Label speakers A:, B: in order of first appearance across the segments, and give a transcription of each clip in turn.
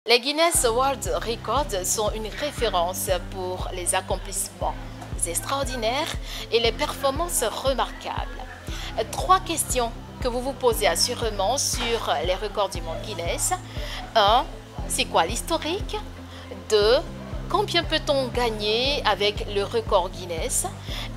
A: Les Guinness World Records sont une référence pour les accomplissements extraordinaires et les performances remarquables. 3 questions que vous vous posez assurément sur les records du monde Guinness. 1. C'est quoi l'historique? 2. Combien peut-on gagner avec le record Guinness?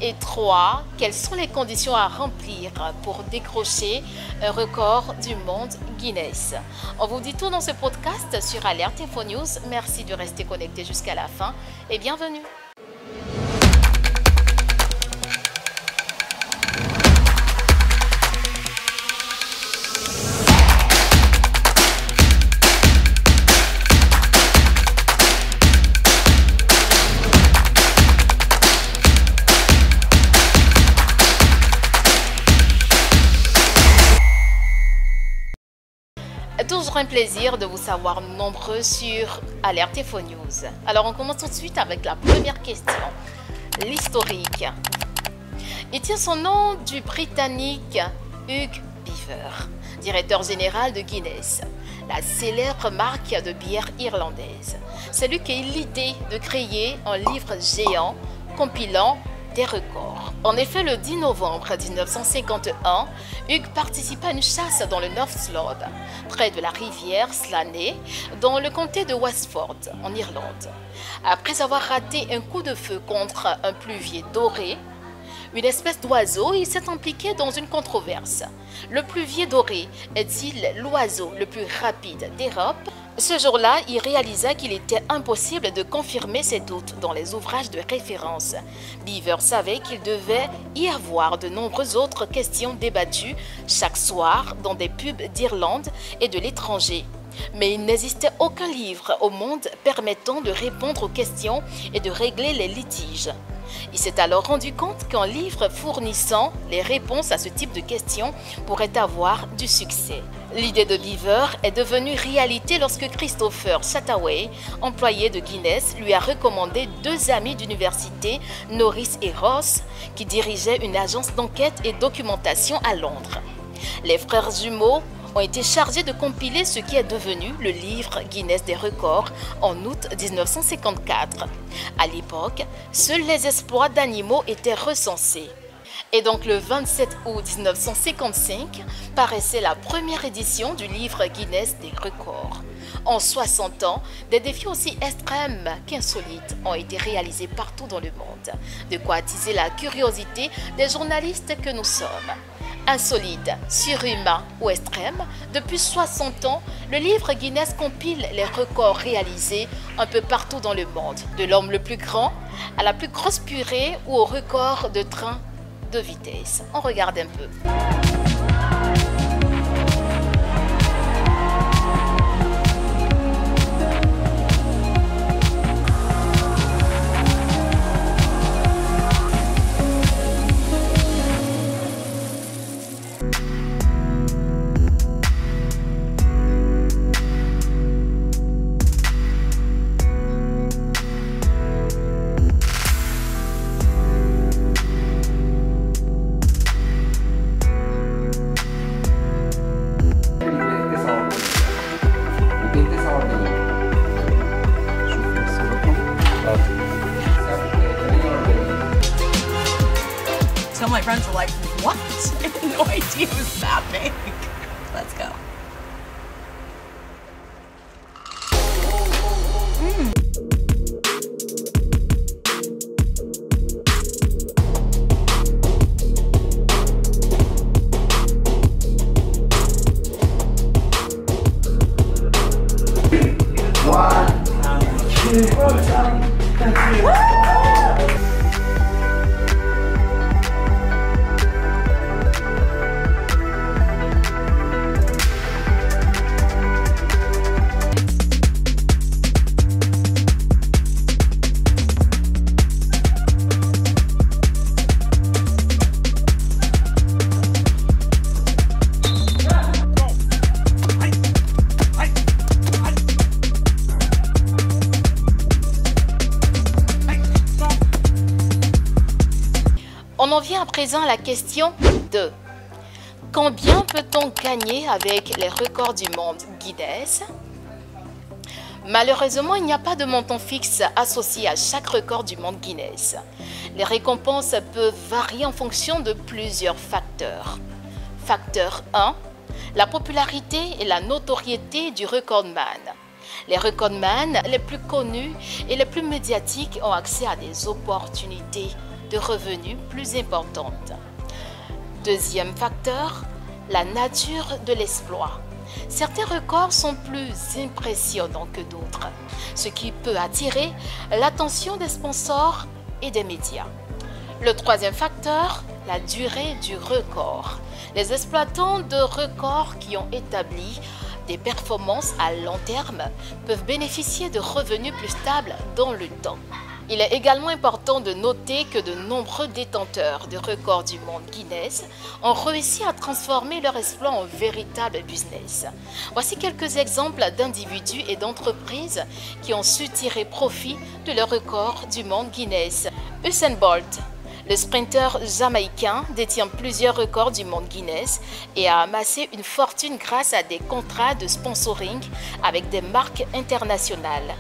A: Et 3. Quelles sont les conditions à remplir pour décrocher un record du monde Guinness? On vous dit tout dans ce podcast sur Alerte Info News. Merci de rester connecté jusqu'à la fin et bienvenue. Toujours un plaisir de vous savoir nombreux sur Alerte Info News. Alors on commence tout de suite avec la première question, l'historique. Il tient son nom du Britannique Hugh Beaver, directeur général de Guinness, la célèbre marque de bière irlandaise. C'est lui qui a eu l'idée de créer un livre géant compilant des records. En effet, le 10 novembre 1951, Hugh participa à une chasse dans le North Slope, près de la rivière Slaney, dans le comté de Westford, en Irlande. Après avoir raté un coup de feu contre un pluvier doré, une espèce d'oiseau, il s'est impliqué dans une controverse. Le pluvier doré est-il l'oiseau le plus rapide d'Europe? Ce jour-là, il réalisa qu'il était impossible de confirmer ses doutes dans les ouvrages de référence. Beaver savait qu'il devait y avoir de nombreuses autres questions débattues chaque soir dans des pubs d'Irlande et de l'étranger. Mais il n'existait aucun livre au monde permettant de répondre aux questions et de régler les litiges. Il s'est alors rendu compte qu'un livre fournissant les réponses à ce type de questions pourrait avoir du succès. L'idée de Beaver est devenue réalité lorsque Christopher Chataway, employé de Guinness, lui a recommandé 2 amis d'université, Norris et Ross, qui dirigeaient une agence d'enquête et documentation à Londres. Les frères jumeaux ont été chargés de compiler ce qui est devenu le livre Guinness des records en août 1954. À l'époque, seuls les exploits d'animaux étaient recensés. Et donc le 27 août 1955 paraissait la première édition du livre Guinness des records. En 60 ans, des défis aussi extrêmes qu'insolites ont été réalisés partout dans le monde. De quoi attiser la curiosité des journalistes que nous sommes. Insolite, surhumain ou extrême, depuis 60 ans, le livre Guinness compile les records réalisés un peu partout dans le monde, de l'homme le plus grand à la plus grosse purée ou au record de train de vitesse. On regarde un peu.
B: Some of my friends are like, what? I had no idea it was that big. Let's go.
A: On en vient à présent à la question 2. Combien peut-on gagner avec les records du monde Guinness? Malheureusement, il n'y a pas de montant fixe associé à chaque record du monde Guinness. Les récompenses peuvent varier en fonction de plusieurs facteurs. Facteur 1. La popularité et la notoriété du recordman. Les recordman les plus connus et les plus médiatiques ont accès à des opportunités de revenus plus importantes. Deuxième facteur, la nature de l'exploit. Certains records sont plus impressionnants que d'autres, ce qui peut attirer l'attention des sponsors et des médias. Le troisième facteur, la durée du record. Les exploitants de records qui ont établi des performances à long terme peuvent bénéficier de revenus plus stables dans le temps. Il est également important de noter que de nombreux détenteurs de records du monde Guinness ont réussi à transformer leur exploit en véritable business. Voici quelques exemples d'individus et d'entreprises qui ont su tirer profit de leur record du monde Guinness. Usain Bolt, le sprinter jamaïcain, détient plusieurs records du monde Guinness et a amassé une fortune grâce à des contrats de sponsoring avec des marques internationales.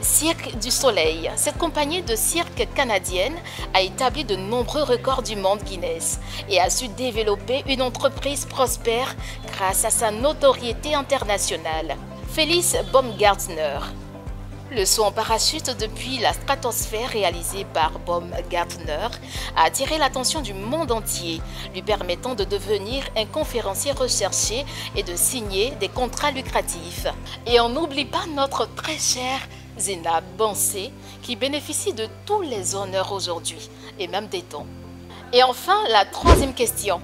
A: Cirque du Soleil. Cette compagnie de cirque canadienne a établi de nombreux records du monde Guinness et a su développer une entreprise prospère grâce à sa notoriété internationale. Félix Baumgartner. Le saut en parachute depuis la stratosphère réalisé par Baumgartner a attiré l'attention du monde entier, lui permettant de devenir un conférencier recherché et de signer des contrats lucratifs. Et on n'oublie pas notre très cher Zena Bansé qui bénéficie de tous les honneurs aujourd'hui et même des dons. Et enfin, la troisième question.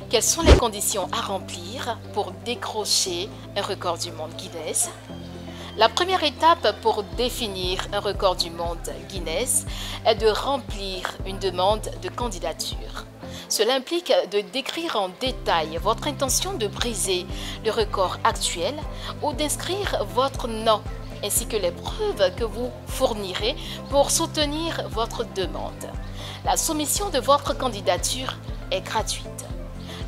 A: Quelles sont les conditions à remplir pour décrocher un record du monde Guinness? La première étape pour définir un record du monde Guinness est de remplir une demande de candidature. Cela implique de décrire en détail votre intention de briser le record actuel ou d'inscrire votre nom ainsi que les preuves que vous fournirez pour soutenir votre demande. La soumission de votre candidature est gratuite.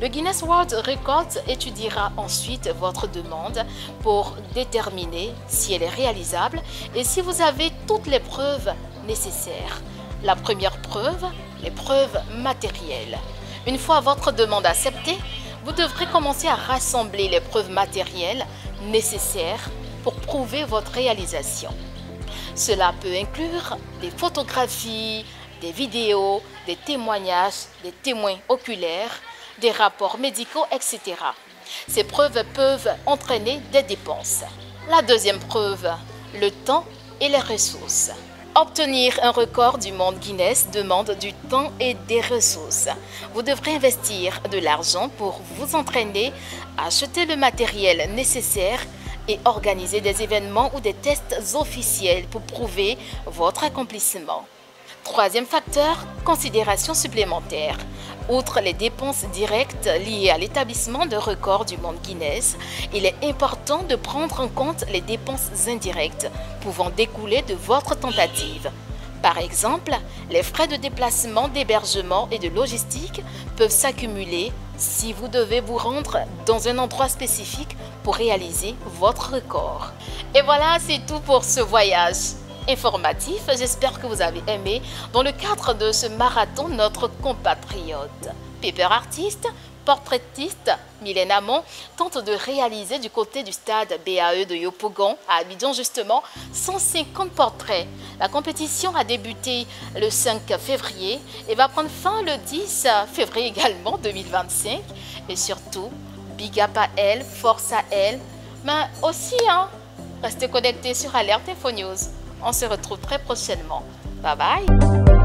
A: Le Guinness World Records étudiera ensuite votre demande pour déterminer si elle est réalisable et si vous avez toutes les preuves nécessaires. La première preuve, les preuves matérielles. Une fois votre demande acceptée, vous devrez commencer à rassembler les preuves matérielles nécessaires pour prouver votre réalisation. Cela peut inclure des photographies, des vidéos, des témoignages, des témoins oculaires, des rapports médicaux, etc. Ces preuves peuvent entraîner des dépenses. La deuxième preuve, le temps et les ressources. Obtenir un record du monde Guinness demande du temps et des ressources. Vous devrez investir de l'argent pour vous entraîner, acheter le matériel nécessaire et organiser des événements ou des tests officiels pour prouver votre accomplissement. Troisième facteur, considération supplémentaire. Outre les dépenses directes liées à l'établissement de records du monde Guinness, il est important de prendre en compte les dépenses indirectes pouvant découler de votre tentative. Par exemple, les frais de déplacement, d'hébergement et de logistique peuvent s'accumuler si vous devez vous rendre dans un endroit spécifique pour réaliser votre record. Et voilà, c'est tout pour ce voyage informatif. J'espère que vous avez aimé. Dans le cadre de ce marathon, notre compatriote paper artiste, portraitiste Mylène Amon tente de réaliser du côté du stade BAE de Yopougon à Abidjan justement 150 portraits. La compétition a débuté le 5 février et va prendre fin le 10 février également 2025. Et surtout, big up à elle, force à elle, mais aussi restez connectés sur Alerte Info News. On se retrouve très prochainement. Bye bye.